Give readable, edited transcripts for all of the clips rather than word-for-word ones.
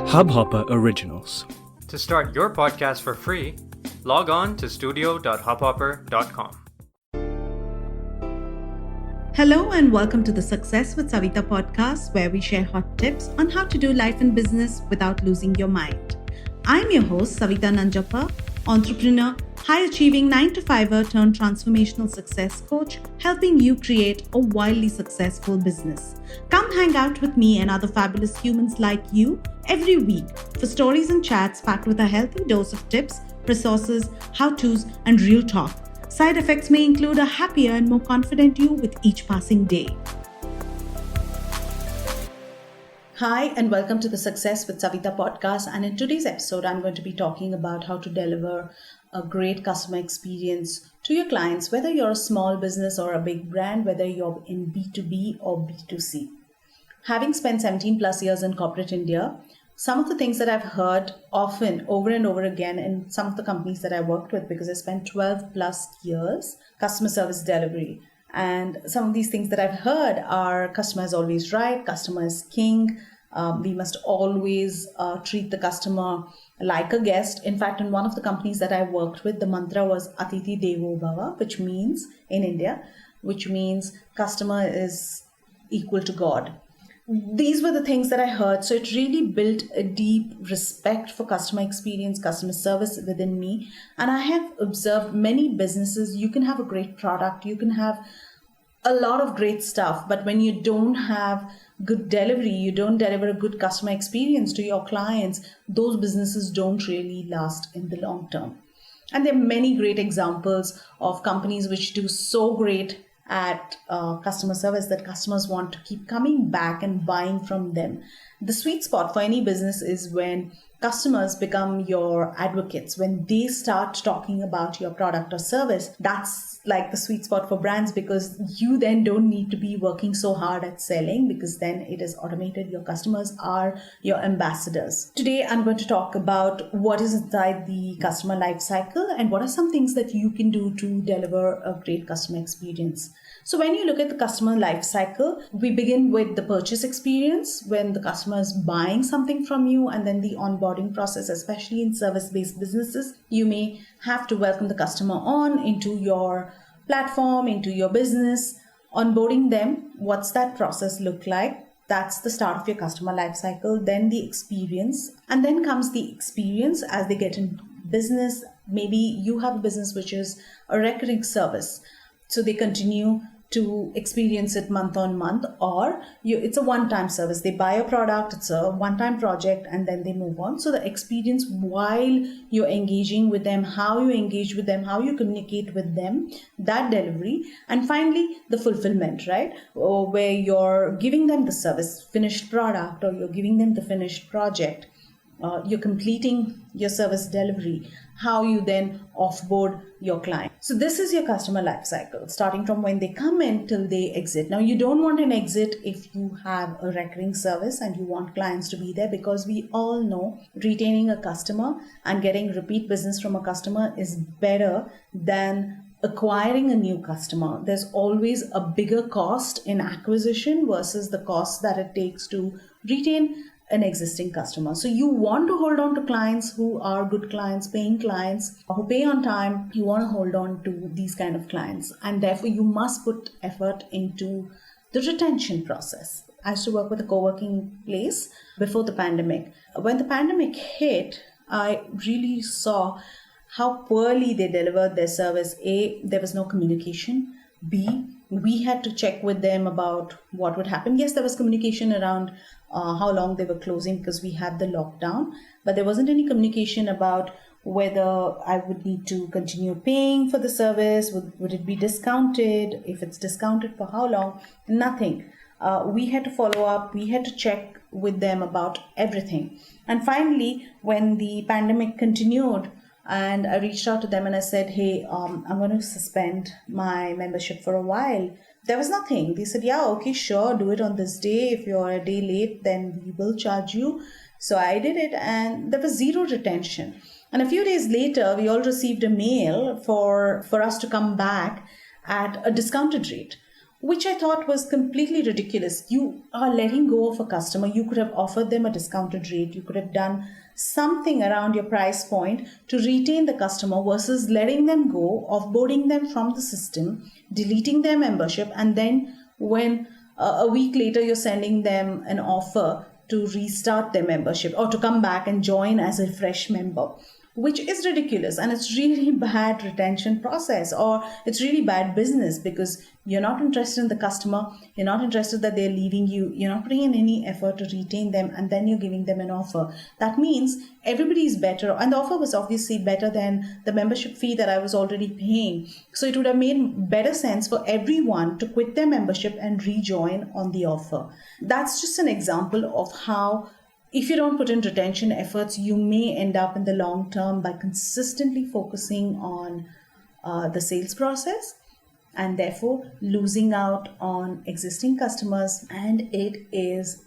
Hubhopper Originals. To start your podcast for free, log on to studio.hubhopper.com. Hello and welcome to the Success with Savitha podcast, where we share hot tips on how to do life and business without losing your mind. I'm your host, Savitha Nanjappa, entrepreneur, high-achieving 9-to-5er turned transformational success coach, helping you create a wildly successful business. Come hang out with me and other fabulous humans like you every week for stories and chats packed with a healthy dose of tips, resources, how-tos, and real talk. Side effects may include a happier and more confident you with each passing day. Hi, and welcome to the Success with Savitha podcast. And in today's episode, I'm going to be talking about how to deliver a great customer experience to your clients, whether you're a small business or a big brand, whether you're in B2B or B2C. Having spent 17 plus years in corporate India, some of the things that I've heard often over and over again in some of the companies that I worked with, because I spent 12 plus years customer service delivery. And some of these things that I've heard are customer is always right, customer is king. We must always treat the customer like a guest. In fact, in one of the companies that I worked with, the mantra was Atithi Devo Bhava, which means in India, which means customer is equal to God. These were the things that I heard. So it really built a deep respect for customer experience, customer service within me. And I have observed many businesses, you can have a great product, you can have a lot of great stuff, but when you don't have good delivery, you don't deliver a good customer experience to your clients, those businesses don't really last in the long term. And there are many great examples of companies which do so great at customer service that customers want to keep coming back and buying from them. The sweet spot for any business is when customers become your advocates, when they start talking about your product or service. That's like the sweet spot for brands, because you then don't need to be working so hard at selling, because then it is automated. Your customers are your ambassadors. Today, I'm going to talk about what is inside the customer life cycle and what are some things that you can do to deliver a great customer experience. So when you look at the customer life cycle, we begin with the purchase experience, when the customer is buying something from you, and then the onboarding process, especially in service-based businesses. You may have to welcome the customer on into your platform, into your business, onboarding them. What's that process look like? That's the start of your customer life cycle. Then the experience, and then comes the experience as they get in business. Maybe you have a business which is a recurring service, so they continue to experience it month on month, or it's a one-time service. They buy a product, it's a one-time project, and then they move on. So the experience while you're engaging with them, how you engage with them, how you communicate with them, that delivery. And finally, the fulfillment, right? Or where you're giving them the service, finished product, or you're giving them the finished project. You're completing your service delivery, how you then offboard your client. So this is your customer life cycle, starting from when they come in till they exit. Now, you don't want an exit if you have a recurring service and you want clients to be there, because we all know retaining a customer and getting repeat business from a customer is better than acquiring a new customer. There's always a bigger cost in acquisition versus the cost that it takes to retain an existing customer. So you want to hold on to clients who are good clients, paying clients, who pay on time. You want to hold on to these kind of clients, and therefore you must put effort into the retention process. I used to work with a co-working place before the pandemic. When the pandemic hit, I really saw how poorly they delivered their service. A, there was no communication. B, we had to check with them about what would happen. Yes, there was communication around how long they were closing because we had the lockdown, but there wasn't any communication about whether I would need to continue paying for the service. Would it be discounted? If it's discounted, for how long? Nothing. We had to follow up. We had to check with them about everything. And finally, when the pandemic continued, and I reached out to them and I said, hey, I'm going to suspend my membership for a while. There was nothing. They said, yeah, okay, sure, do it on this day. If you're a day late, then we will charge you. So I did it, and there was zero retention. And a few days later, we all received a mail for us to come back at a discounted rate. which I thought was completely ridiculous. You are letting go of a customer. You could have offered them a discounted rate. You could have done something around your price point to retain the customer versus letting them go, offboarding them from the system, deleting their membership, and then when a week later you're sending them an offer to restart their membership or to come back and join as a fresh member, which is ridiculous. And it's really bad retention process, or it's really bad business, because you're not interested in the customer, you're not interested that they're leaving you, you're not putting in any effort to retain them, and then you're giving them an offer. That means everybody's better, and the offer was obviously better than the membership fee that I was already paying. So it would have made better sense for everyone to quit their membership and rejoin on the offer. That's just an example of how, if you don't put in retention efforts, you may end up in the long term by consistently focusing on the sales process and therefore losing out on existing customers. And it is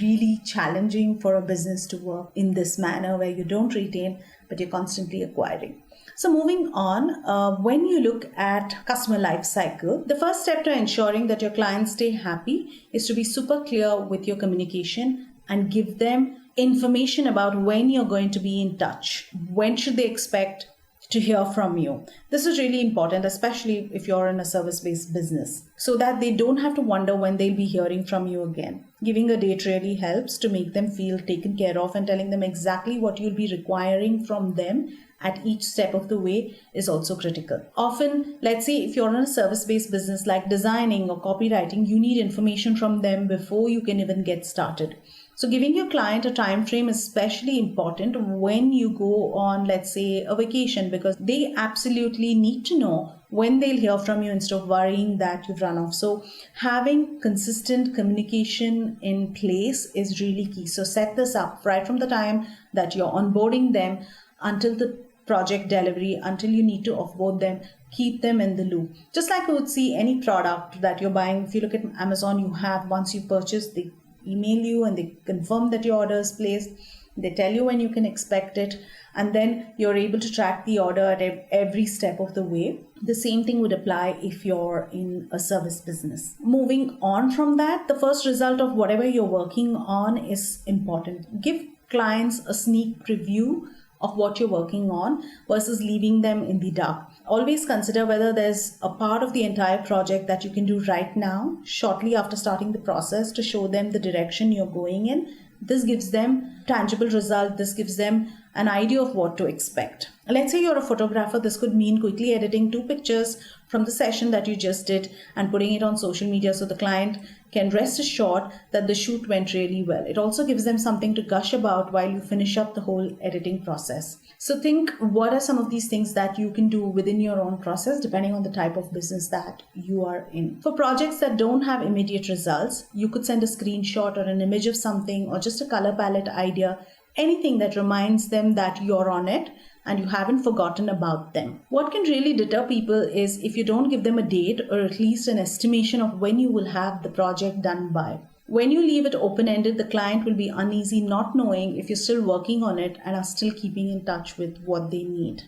really challenging for a business to work in this manner where you don't retain, but you're constantly acquiring. So moving on, when you look at customer life cycle, the first step to ensuring that your clients stay happy is to be super clear with your communication and give them information about when you're going to be in touch. When should they expect to hear from you? This is really important, especially if you're in a service-based business, so that they don't have to wonder when they'll be hearing from you again. Giving a date really helps to make them feel taken care of, and telling them exactly what you'll be requiring from them at each step of the way is also critical. Often, let's say if you're in a service-based business like designing or copywriting, you need information from them before you can even get started. So giving your client a time frame is especially important when you go on, let's say, a vacation, because they absolutely need to know when they'll hear from you instead of worrying that you've run off. So having consistent communication in place is really key. So set this up right from the time that you're onboarding them until the project delivery, until you need to offboard them. Keep them in the loop. Just like you would see any product that you're buying. If you look at Amazon, you have, once you purchase, they email you and they confirm that your order is placed. They tell you when you can expect it, and then you're able to track the order at every step of the way. The same thing would apply if you're in a service business. Moving on from that, the first result of whatever you're working on is important. Give clients a sneak preview of what you're working on versus leaving them in the dark. Always consider whether there's a part of the entire project that you can do right now, shortly after starting the process, to show them the direction you're going in. This gives them tangible result. This gives them an idea of what to expect. Let's say you're a photographer. This could mean quickly editing 2 pictures from the session that you just did and putting it on social media so the client can rest assured that the shoot went really well. It also gives them something to gush about while you finish up the whole editing process. So think, what are some of these things that you can do within your own process depending on the type of business that you are in. For projects that don't have immediate results, you could send a screenshot or an image of something, or just a color palette idea, anything that reminds them that you're on it and you haven't forgotten about them. What can really deter people is if you don't give them a date or at least an estimation of when you will have the project done by. When you leave it open-ended, the client will be uneasy not knowing if you're still working on it and are still keeping in touch with what they need.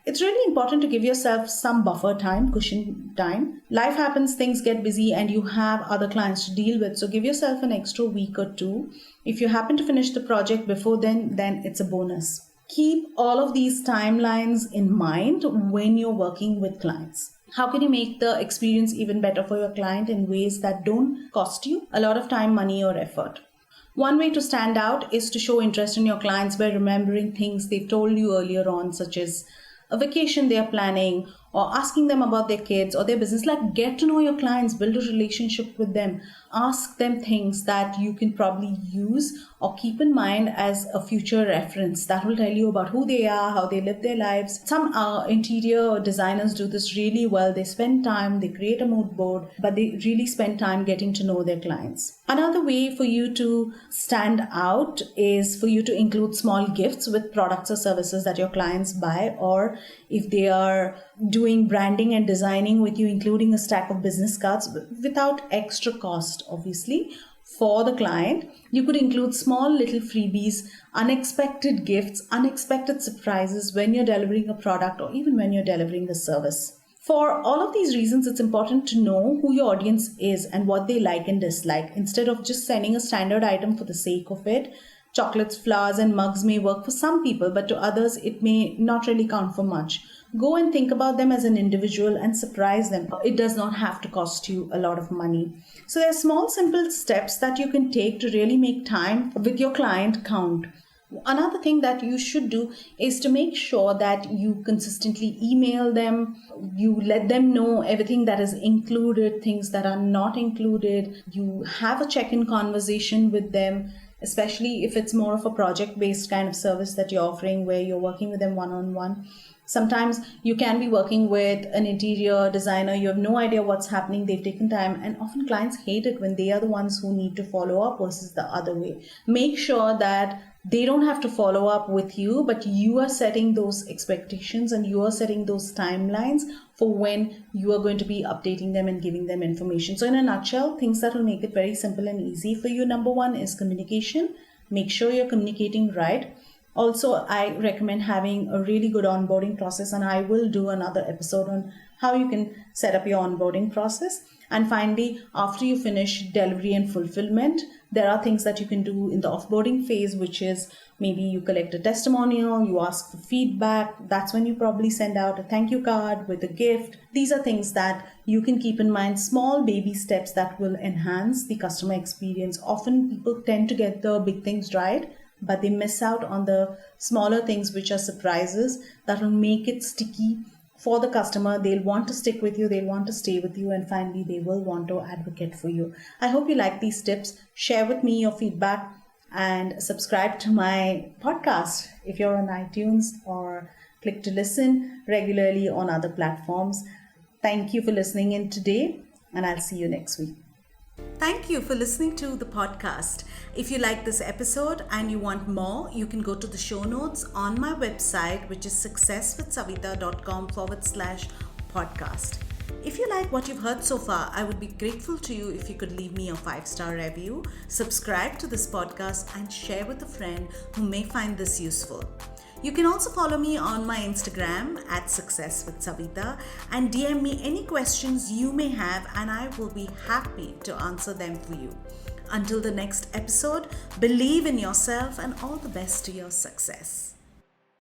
It's really important to give yourself some buffer time, cushion time. Life happens, things get busy, and you have other clients to deal with. So give yourself an extra week or 2. If you happen to finish the project before then it's a bonus. Keep all of these timelines in mind when you're working with clients. How can you make the experience even better for your client in ways that don't cost you a lot of time, money, or effort? One way to stand out is to show interest in your clients by remembering things they've told you earlier on, such as a vacation they are planning, or asking them about their kids or their business. Like, get to know your clients, build a relationship with them, ask them things that you can probably use or keep in mind as a future reference that will tell you about who they are, how they live their lives. Some interior designers do this really well. They spend time, they create a mood board, but they really spend time getting to know their clients. Another way for you to stand out is for you to include small gifts with products or services that your clients buy, or if they are doing branding and designing with you, including a stack of business cards without extra cost, obviously, for the client. You could include small little freebies, unexpected gifts, unexpected surprises when you're delivering a product or even when you're delivering the service. For all of these reasons, it's important to know who your audience is and what they like and dislike. Instead of just sending a standard item for the sake of it, chocolates, flowers, and mugs may work for some people, but to others, it may not really count for much. Go and think about them as an individual and surprise them. It does not have to cost you a lot of money. So there are small, simple steps that you can take to really make time with your client count. Another thing that you should do is to make sure that you consistently email them, you let them know everything that is included, things that are not included, you have a check-in conversation with them, especially if it's more of a project-based kind of service that you're offering where you're working with them one-on-one. Sometimes you can be working with an interior designer, you have no idea what's happening, they've taken time, and often clients hate it when they are the ones who need to follow up versus the other way. Make sure that they don't have to follow up with you, but you are setting those expectations and you are setting those timelines for when you are going to be updating them and giving them information. So in a nutshell, things that will make it very simple and easy for you. Number one is communication. Make sure you're communicating right. Also, I recommend having a really good onboarding process, and I will do another episode on how you can set up your onboarding process. And finally, after you finish delivery and fulfillment, there are things that you can do in the offboarding phase, which is maybe you collect a testimonial, you ask for feedback. That's when you probably send out a thank you card with a gift. These are things that you can keep in mind, small baby steps that will enhance the customer experience. Often people tend to get the big things right, but they miss out on the smaller things, which are surprises that will make it sticky for the customer. They'll want to stick with you, they'll want to stay with you, and finally they will want to advocate for you. I hope you like these tips. Share with me your feedback and subscribe to my podcast if you're on iTunes, or click to listen regularly on other platforms. Thank you for listening in today, and I'll see you next week. Thank you for listening to the podcast. If you like this episode and you want more, you can go to the show notes on my website, which is successwithsavitha.com/podcast. If you like what you've heard so far, I would be grateful to you if you could leave me a 5-star review, subscribe to this podcast, and share with a friend who may find this useful. You can also follow me on my Instagram @successwithsavitha and DM me any questions you may have, and I will be happy to answer them for you. Until the next episode, believe in yourself and all the best to your success.